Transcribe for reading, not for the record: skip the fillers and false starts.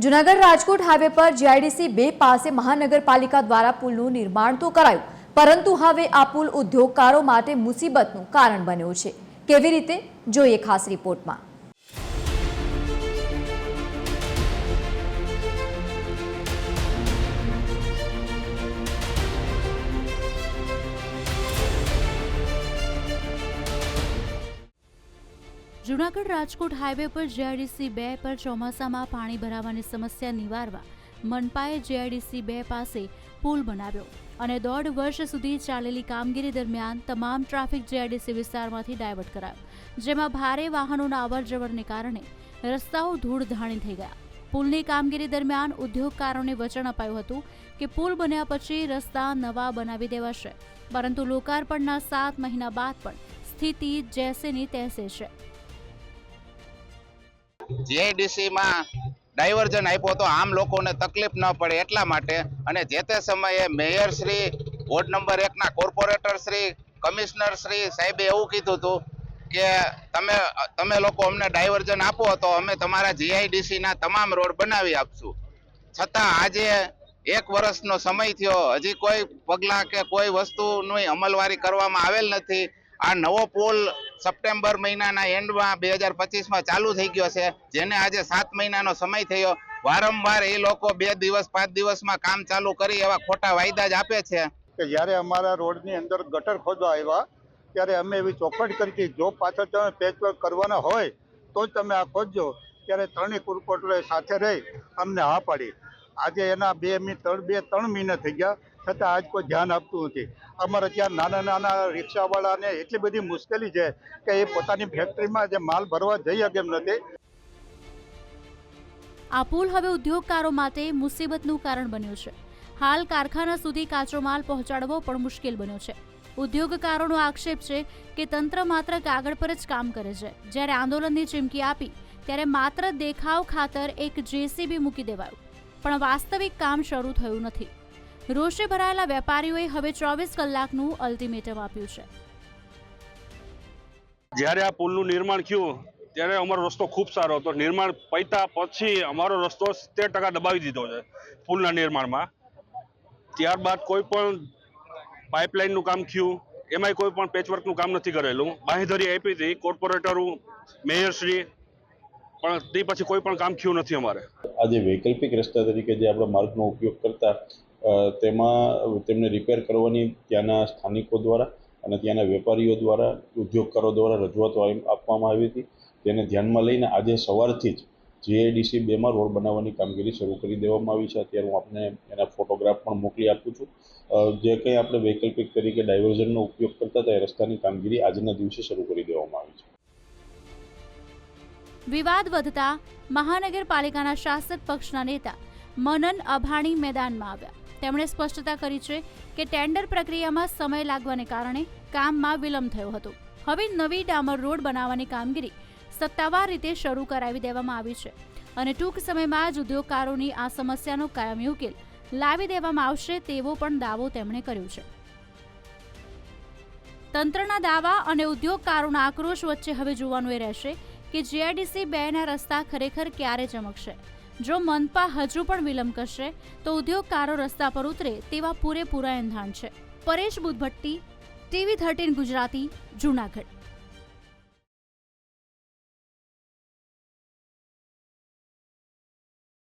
Junagadh Rajkot highway પર GIDC 2 પાસે મહાનગરપાલિકા દ્વારા પુલનું નિર્માણ તો કરાયું, પરંતુ હવે આ પુલ ઉદ્યોગકારો માટે મુસીબતનું કારણ બન્યો છે। કેવી રીતે, જોઈએ ખાસ રિપોર્ટમાં। જૂનાગઢ રાજકોટ હાઈવે પર જીઆઈડીસી 2 પર ચોમાસામાં પાણી ભરાવાની સમસ્યા નિવારવા મનપાએ જીઆઈડીસી 2 પાસે પુલ બનાવ્યો અને 1.5 વર્ષ સુધી ચાલેલી કામગીરી દરમિયાન તમામ ટ્રાફિક જીઆઈડીસી વિસ્તારમાંથી ડાયવર્ટ કરાયો, જેમાં ભારે વાહનોના અવરજવરને કારણે રસ્તાઓ ધૂળધાણી થઈ ગયા। પુલની કામગીરી દરમિયાન ઉદ્યોગકારોને વચન અપાયું હતું કે પુલ બન્યા પછી રસ્તા નવા બનાવી દેવાશે, પરંતુ લોકાર્પણના 7 મહિના બાદ પણ સ્થિતિ જેસેની તૈસે છે। જીઆઈડીસી માં ડાયવર્ઝન આપ્યો તો આમ લોકોને તકલીફ ન પડે એટલા માટે, અને જે તે સમયે મેયર શ્રી, વોર્ડ નંબર 1 ના કોર્પોરેટર શ્રી, કમિશનર શ્રી સાહેબે એવું કીધું હતું કે તમે લોકો અમને ડાયવર્ઝન આપો તો અમે તમારા જીઆઈડીસી ના તમામ રોડ બનાવી આપશું। છતાં આજે 1 વર્ષનો સમય થયો, હજી કોઈ પગલાં કે કોઈ વસ્તુની અમલવારી કરવામાં આવેલ નથી। આ નવો પુલ સપ્ટેમ્બર મહિનાના એન્ડમાં 2025માં ચાલુ થઈ ગયો છે, જેને આજે 7 મહિનાનો સમય થયો। વારંવાર એ લોકો 2 દિવસ 5 દિવસમાં કામ ચાલુ કરી એવા ખોટા વાયદા જ આપે છે કે જ્યારે અમારા રોડની અંદર ગટર ખોદવા આવ્યા ત્યારે અમે એવી ચોખવટ કરી હતી, જો પાછળ તમે પેચવર્ક કરવાના હોય તો જ તમે આ ખોદજો। ત્યારે 3 કોર્પોરેટરોએ સાથે રહી અમને હા પાડી। આજે એના 2-3 મહિના થઈ ગયા, છતાં આજ કોઈ ધ્યાન આપતું નથી। અમારે ત્યાં નાના રિક્ષાવાળાને એટલી બધી મુશ્કેલી છે કે એ પોતાની ફેક્ટરીમાં જે માલ ભરવા જઈ શકે એમ નથી। આ પુલ હવે ઉદ્યોગકારો માટે મુસીબતનું કારણ બન્યું છે। હાલ કારખાના સુધી કાચો માલ પહોંચાડવો પણ મુશ્કેલ બન્યો છે। ઉદ્યોગકારોનો આક્ષેપ છે કે તંત્ર માત્ર કાગળ પર જ કામ કરે છે। જ્યારે આંદોલનની ચીમકી આપી ત્યારે માત્ર દેખાવ ખાતર એક જેસીબી મૂકી દેવાયું, પણ વાસ્તવિક કામ શરૂ થયું નથી। રોષે ભરાયેલા વેપારીઓએ હવે 24 કલાકનું અલ્ટિમેટમ આપ્યું છે। જ્યારે આ પુલનું નિર્માણ થયું ત્યારે અમારો રસ્તો ખૂબ સારો હતો। નિર્માણ પત્યા પછી અમારો રસ્તો 70% દબાવી દીધો છે પુલના નિર્માણમાં। ત્યારબાદ કોઈ પણ પાઇપલાઇનનું કામ થયું, એમાંય કોઈ પણ પેચવર્કનું કામ નથી કરેલું। બાંહેધરી આપી હતી કોર્પોરેટરો, મેયરશ્રી, પણ તે પછી કોઈ પણ કામ થયું નથી અમારે। આજે વૈકલ્પિક રસ્તા તરીકે જે આપણા માર્ગનો ઉપયોગ કરતા તેમાં તેમને રિપેર કરવાની ત્યાંના સ્થાનિકો દ્વારા અને ત્યાંના વેપારીઓ દ્વારા, ઉદ્યોગકારો દ્વારા રજૂઆતો આપવામાં આવી હતી। તેને ધ્યાનમાં લઈને આજે સવારથી જ જીઆઈડીસી 2માં રોડ બનાવવાની કામગીરી શરૂ કરી દેવામાં આવી છે। અત્યારે હું આપને એના ફોટોગ્રાફ પણ મોકલી આપું છું। જે કંઈ આપણે વૈકલ્પિક તરીકે ડાયવર્ઝનનો ઉપયોગ કરતા હતા એ રસ્તાની કામગીરી આજના દિવસે શરૂ કરી દેવામાં આવી છે। વિવાદ વધતા મહાનગરપાલિકાના શાસક પક્ષના નેતા મનન અભાણી મેદાનમાં આવ્યા। તેમણે સ્પષ્ટતા કરી છે કે ટેન્ડર પ્રક્રિયામાં સમય લાગવાને કારણે કામમાં વિલંબ થયો હતો। હવે નવી ડામર રોડ બનાવવાની કામગીરી સત્તાવાર રીતે શરૂ કરાવી દેવામાં આવી છે અને ટૂંક સમયમાં જ ઉદ્યોગકારોની આ સમસ્યાનો કાયમી ઉકેલ લાવી દેવામાં આવશે તેવો પણ દાવો તેમણે કર્યો છે। તંત્રના દાવા અને ઉદ્યોગકારોના આક્રોશ વચ્ચે હવે જોવાનું એ રહેશે કે જીઆઈડીસી 2ના રસ્તા ખરેખર ક્યારે ચમકશે। જો મનપા હજુ પણ વિલંબ કરશે તો ઉદ્યોગકારો રસ્તા પર ઉતરે તેવા પૂરેપૂરા એંધાણ છે। પરેશ બુદ્ધભટ્ટી, TV13 ગુજરાતી, જૂનાગઢ।